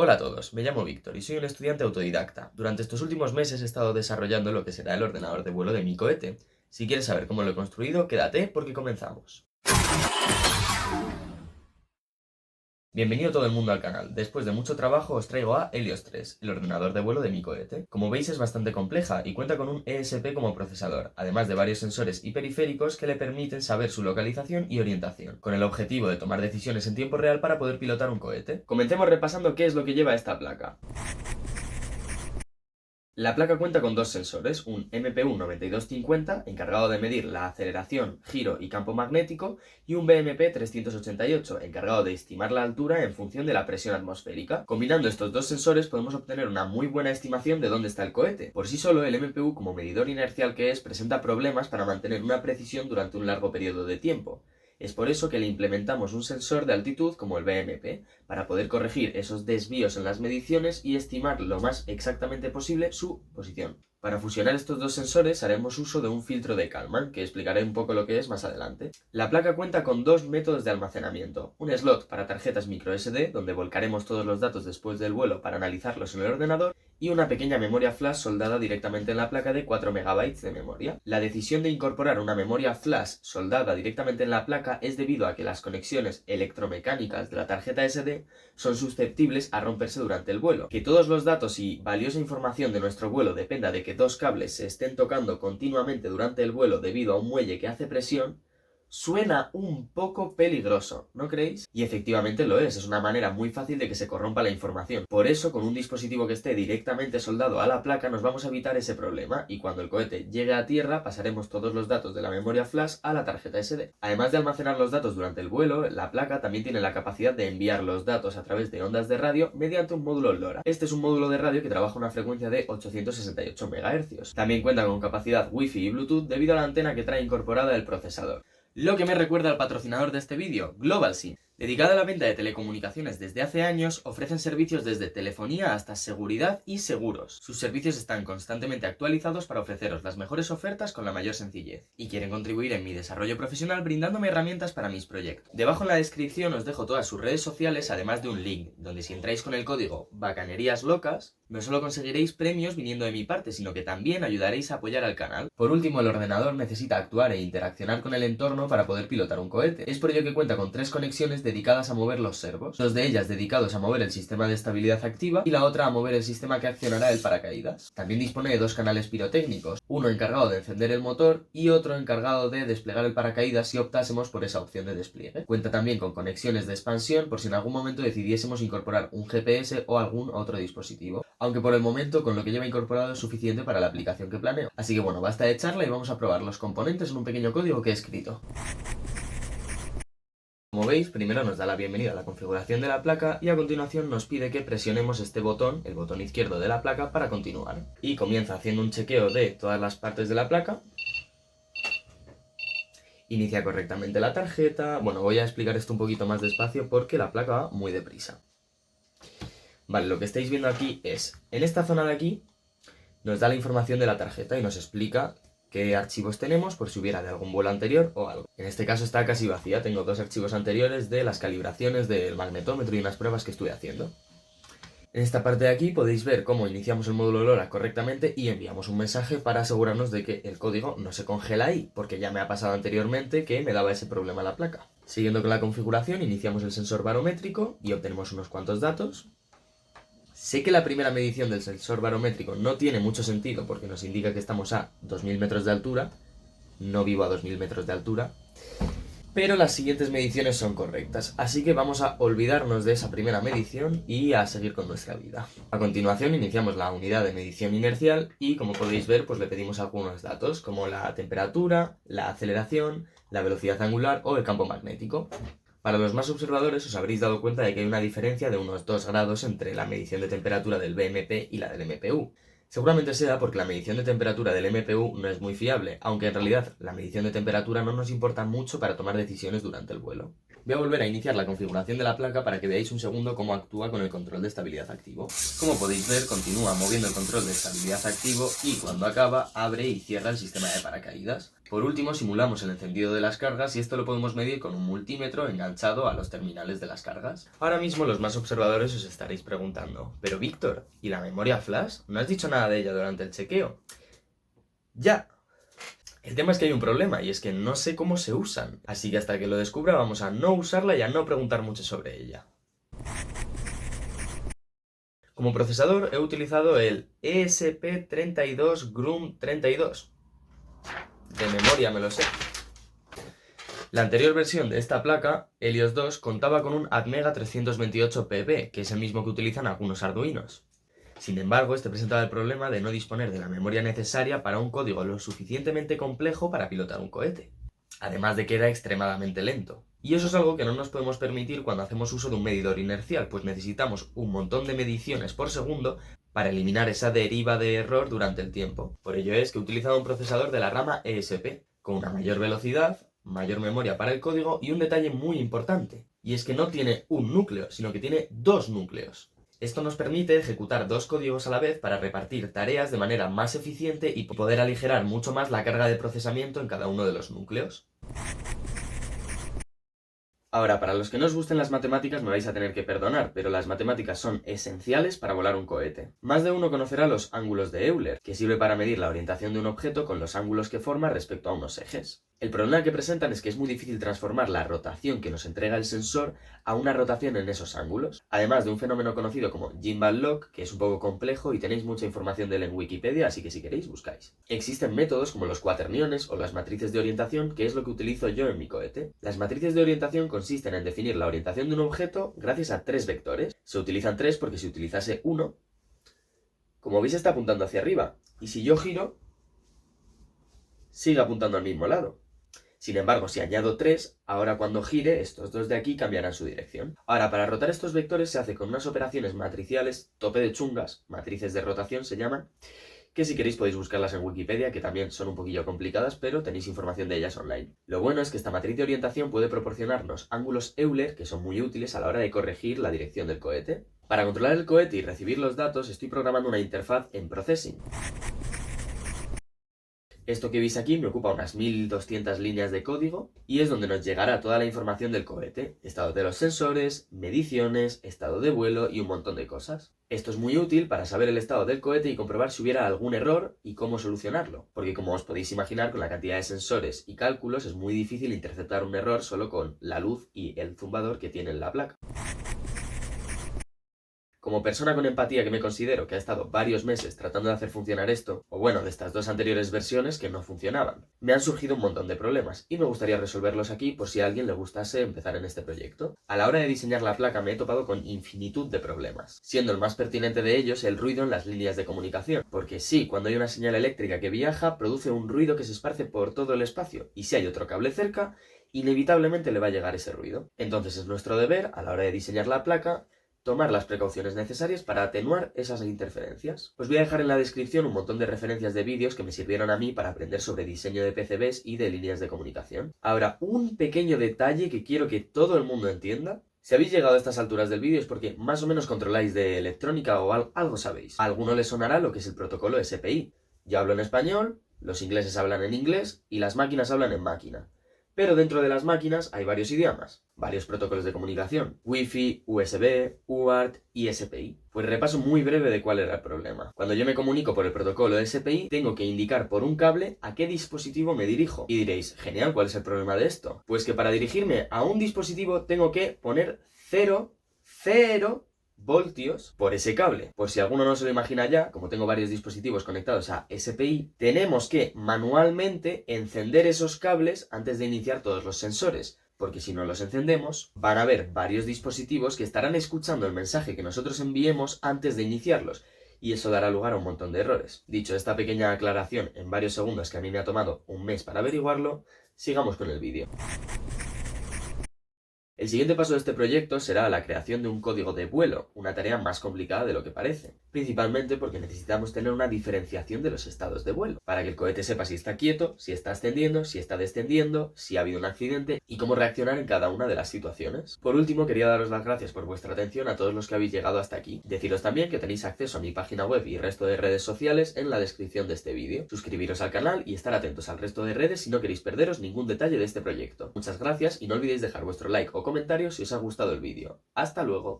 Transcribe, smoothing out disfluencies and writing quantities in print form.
Hola a todos, me llamo Víctor y soy un estudiante autodidacta. Durante estos últimos meses he estado desarrollando lo que será el ordenador de vuelo de mi cohete. Si quieres saber cómo lo he construido, quédate porque comenzamos. Bienvenido todo el mundo al canal. Después de mucho trabajo os traigo a Helios 3, el ordenador de vuelo de mi cohete. Como veis es bastante compleja y cuenta con un ESP como procesador, además de varios sensores y periféricos que le permiten saber su localización y orientación, con el objetivo de tomar decisiones en tiempo real para poder pilotar un cohete. Comencemos repasando qué es lo que lleva esta placa. La placa cuenta con dos sensores, un MPU 9250, encargado de medir la aceleración, giro y campo magnético, y un BMP 388, encargado de estimar la altura en función de la presión atmosférica. Combinando estos dos sensores podemos obtener una muy buena estimación de dónde está el cohete. Por sí solo, el MPU, como medidor inercial que es, presenta problemas para mantener una precisión durante un largo periodo de tiempo. Es por eso que le implementamos un sensor de altitud como el BMP, para poder corregir esos desvíos en las mediciones y estimar lo más exactamente posible su posición. Para fusionar estos dos sensores haremos uso de un filtro de Kalman, que explicaré un poco lo que es más adelante. La placa cuenta con dos métodos de almacenamiento, un slot para tarjetas microSD, donde volcaremos todos los datos después del vuelo para analizarlos en el ordenador, y una pequeña memoria flash soldada directamente en la placa de 4 MB de memoria. La decisión de incorporar una memoria flash soldada directamente en la placa es debido a que las conexiones electromecánicas de la tarjeta SD son susceptibles a romperse durante el vuelo. Que todos los datos y valiosa información de nuestro vuelo dependa de que dos cables se estén tocando continuamente durante el vuelo debido a un muelle que hace presión, suena un poco peligroso, ¿no creéis? Y efectivamente lo es una manera muy fácil de que se corrompa la información. Por eso, con un dispositivo que esté directamente soldado a la placa, nos vamos a evitar ese problema, y cuando el cohete llegue a tierra, pasaremos todos los datos de la memoria flash a la tarjeta SD. Además de almacenar los datos durante el vuelo, la placa también tiene la capacidad de enviar los datos a través de ondas de radio mediante un módulo LoRa. Este es un módulo de radio que trabaja a una frecuencia de 868 MHz. También cuenta con capacidad Wi-Fi y Bluetooth debido a la antena que trae incorporada el procesador. Lo que me recuerda al patrocinador de este vídeo, GlobalSim. Dedicada a la venta de telecomunicaciones desde hace años, ofrecen servicios desde telefonía hasta seguridad y seguros. Sus servicios están constantemente actualizados para ofreceros las mejores ofertas con la mayor sencillez. Y quieren contribuir en mi desarrollo profesional brindándome herramientas para mis proyectos. Debajo en la descripción os dejo todas sus redes sociales, además de un link, donde si entráis con el código BACANERIASLOCAS, no solo conseguiréis premios viniendo de mi parte, sino que también ayudaréis a apoyar al canal. Por último, el ordenador necesita actuar e interaccionar con el entorno para poder pilotar un cohete. Es por ello que cuenta con 3 conexiones dedicadas a mover los servos, 2 de ellas dedicados a mover el sistema de estabilidad activa y la otra a mover el sistema que accionará el paracaídas. También dispone de 2 canales pirotécnicos, uno encargado de encender el motor y otro encargado de desplegar el paracaídas si optásemos por esa opción de despliegue. Cuenta también con conexiones de expansión por si en algún momento decidiésemos incorporar un GPS o algún otro dispositivo, aunque por el momento con lo que lleva incorporado es suficiente para la aplicación que planeo. Así que bueno, basta de charla y vamos a probar los componentes en un pequeño código que he escrito. Como veis, primero nos da la bienvenida a la configuración de la placa y a continuación nos pide que presionemos este botón, el botón izquierdo de la placa, para continuar. Y comienza haciendo un chequeo de todas las partes de la placa. Inicia correctamente la tarjeta. Bueno, voy a explicar esto un poquito más despacio porque la placa va muy deprisa. Vale, lo que estáis viendo aquí es, en esta zona de aquí, nos da la información de la tarjeta y nos explica qué archivos tenemos por si hubiera de algún vuelo anterior o algo. En este caso está casi vacía, tengo 2 archivos anteriores de las calibraciones del magnetómetro y unas pruebas que estuve haciendo. En esta parte de aquí podéis ver cómo iniciamos el módulo LoRa correctamente y enviamos un mensaje para asegurarnos de que el código no se congela ahí, porque ya me ha pasado anteriormente que me daba ese problema la placa. Siguiendo con la configuración, iniciamos el sensor barométrico y obtenemos unos cuantos datos. Sé que la primera medición del sensor barométrico no tiene mucho sentido porque nos indica que estamos a 2000 metros de altura, no vivo a 2000 metros de altura, pero las siguientes mediciones son correctas, así que vamos a olvidarnos de esa primera medición y a seguir con nuestra vida. A continuación iniciamos la unidad de medición inercial y, como podéis ver, pues le pedimos algunos datos como la temperatura, la aceleración, la velocidad angular o el campo magnético. Para los más observadores os habréis dado cuenta de que hay una diferencia de unos 2 grados entre la medición de temperatura del BMP y la del MPU. Seguramente sea porque la medición de temperatura del MPU no es muy fiable, aunque en realidad la medición de temperatura no nos importa mucho para tomar decisiones durante el vuelo. Voy a volver a iniciar la configuración de la placa para que veáis un segundo cómo actúa con el control de estabilidad activo. Como podéis ver, continúa moviendo el control de estabilidad activo y cuando acaba, abre y cierra el sistema de paracaídas. Por último, simulamos el encendido de las cargas y esto lo podemos medir con un multímetro enganchado a los terminales de las cargas. Ahora mismo los más observadores os estaréis preguntando, pero Víctor, ¿y la memoria flash? ¿No has dicho nada de ella durante el chequeo? ¡Ya! El tema es que hay un problema y es que no sé cómo se usan, así que hasta que lo descubra vamos a no usarla y a no preguntar mucho sobre ella. Como procesador he utilizado el ESP32 GRUM32. De memoria me lo sé. La anterior versión de esta placa, Helios 2, contaba con un Atmega 328PB, que es el mismo que utilizan algunos Arduinos. Sin embargo, este presentaba el problema de no disponer de la memoria necesaria para un código lo suficientemente complejo para pilotar un cohete. Además de que era extremadamente lento. Y eso es algo que no nos podemos permitir cuando hacemos uso de un medidor inercial, pues necesitamos un montón de mediciones por segundo para eliminar esa deriva de error durante el tiempo. Por ello es que he utilizado un procesador de la rama ESP, con una mayor velocidad, mayor memoria para el código y un detalle muy importante, y es que no tiene un núcleo, sino que tiene dos núcleos. Esto nos permite ejecutar dos códigos a la vez para repartir tareas de manera más eficiente y poder aligerar mucho más la carga de procesamiento en cada uno de los núcleos. Ahora, para los que no os gusten las matemáticas me vais a tener que perdonar, pero las matemáticas son esenciales para volar un cohete. Más de uno conocerá los ángulos de Euler, que sirve para medir la orientación de un objeto con los ángulos que forma respecto a unos ejes. El problema que presentan es que es muy difícil transformar la rotación que nos entrega el sensor a una rotación en esos ángulos, además de un fenómeno conocido como gimbal lock, que es un poco complejo y tenéis mucha información de él en Wikipedia, así que si queréis buscáis. Existen métodos como los cuaterniones o las matrices de orientación, que es lo que utilizo yo en mi cohete. Las matrices de orientación consisten en definir la orientación de un objeto gracias a tres vectores. Se utilizan tres porque si utilizase uno, como veis está apuntando hacia arriba, y si yo giro, sigue apuntando al mismo lado. Sin embargo, si añado 3, ahora cuando gire, estos dos de aquí cambiarán su dirección. Ahora, para rotar estos vectores se hace con unas operaciones matriciales, tope de chungas, matrices de rotación se llaman, que si queréis podéis buscarlas en Wikipedia, que también son un poquillo complicadas, pero tenéis información de ellas online. Lo bueno es que esta matriz de orientación puede proporcionarnos ángulos Euler, que son muy útiles a la hora de corregir la dirección del cohete. Para controlar el cohete y recibir los datos, estoy programando una interfaz en Processing. Esto que veis aquí me ocupa unas 1200 líneas de código y es donde nos llegará toda la información del cohete, estado de los sensores, mediciones, estado de vuelo y un montón de cosas. Esto es muy útil para saber el estado del cohete y comprobar si hubiera algún error y cómo solucionarlo, porque como os podéis imaginar con la cantidad de sensores y cálculos es muy difícil interceptar un error solo con la luz y el zumbador que tiene la placa. Como persona con empatía que me considero, que ha estado varios meses tratando de hacer funcionar esto, o bueno, de estas dos anteriores versiones que no funcionaban, me han surgido un montón de problemas y me gustaría resolverlos aquí por si a alguien le gustase empezar en este proyecto. A la hora de diseñar la placa me he topado con infinitud de problemas, siendo el más pertinente de ellos el ruido en las líneas de comunicación, porque sí, cuando hay una señal eléctrica que viaja, produce un ruido que se esparce por todo el espacio, y si hay otro cable cerca, inevitablemente le va a llegar ese ruido. Entonces es nuestro deber, a la hora de diseñar la placa, tomar las precauciones necesarias para atenuar esas interferencias. Os voy a dejar en la descripción un montón de referencias de vídeos que me sirvieron a mí para aprender sobre diseño de PCBs y de líneas de comunicación. Ahora, un pequeño detalle que quiero que todo el mundo entienda. Si habéis llegado a estas alturas del vídeo es porque más o menos controláis de electrónica o algo sabéis. A alguno les sonará lo que es el protocolo SPI. Yo hablo en español, los ingleses hablan en inglés y las máquinas hablan en máquina. Pero dentro de las máquinas hay varios idiomas, varios protocolos de comunicación, Wi-Fi, USB, UART y SPI. Pues repaso muy breve de cuál era el problema. Cuando yo me comunico por el protocolo SPI, tengo que indicar por un cable a qué dispositivo me dirijo. Y diréis, genial, ¿cuál es el problema de esto? Pues que para dirigirme a un dispositivo tengo que poner 0 voltios por ese cable. Por si alguno no se lo imagina ya, como tengo varios dispositivos conectados a SPI, tenemos que manualmente encender esos cables antes de iniciar todos los sensores, porque si no los encendemos, van a haber varios dispositivos que estarán escuchando el mensaje que nosotros enviemos antes de iniciarlos, y eso dará lugar a un montón de errores. Dicho esta pequeña aclaración en varios segundos que a mí me ha tomado un mes para averiguarlo, sigamos con el vídeo. El siguiente paso de este proyecto será la creación de un código de vuelo, una tarea más complicada de lo que parece, principalmente porque necesitamos tener una diferenciación de los estados de vuelo, para que el cohete sepa si está quieto, si está ascendiendo, si está descendiendo, si ha habido un accidente y cómo reaccionar en cada una de las situaciones. Por último, quería daros las gracias por vuestra atención a todos los que habéis llegado hasta aquí. Deciros también que tenéis acceso a mi página web y resto de redes sociales en la descripción de este vídeo. Suscribiros al canal y estar atentos al resto de redes si no queréis perderos ningún detalle de este proyecto. Muchas gracias y no olvidéis dejar vuestro like o comentario si os ha gustado el vídeo. ¡Hasta luego!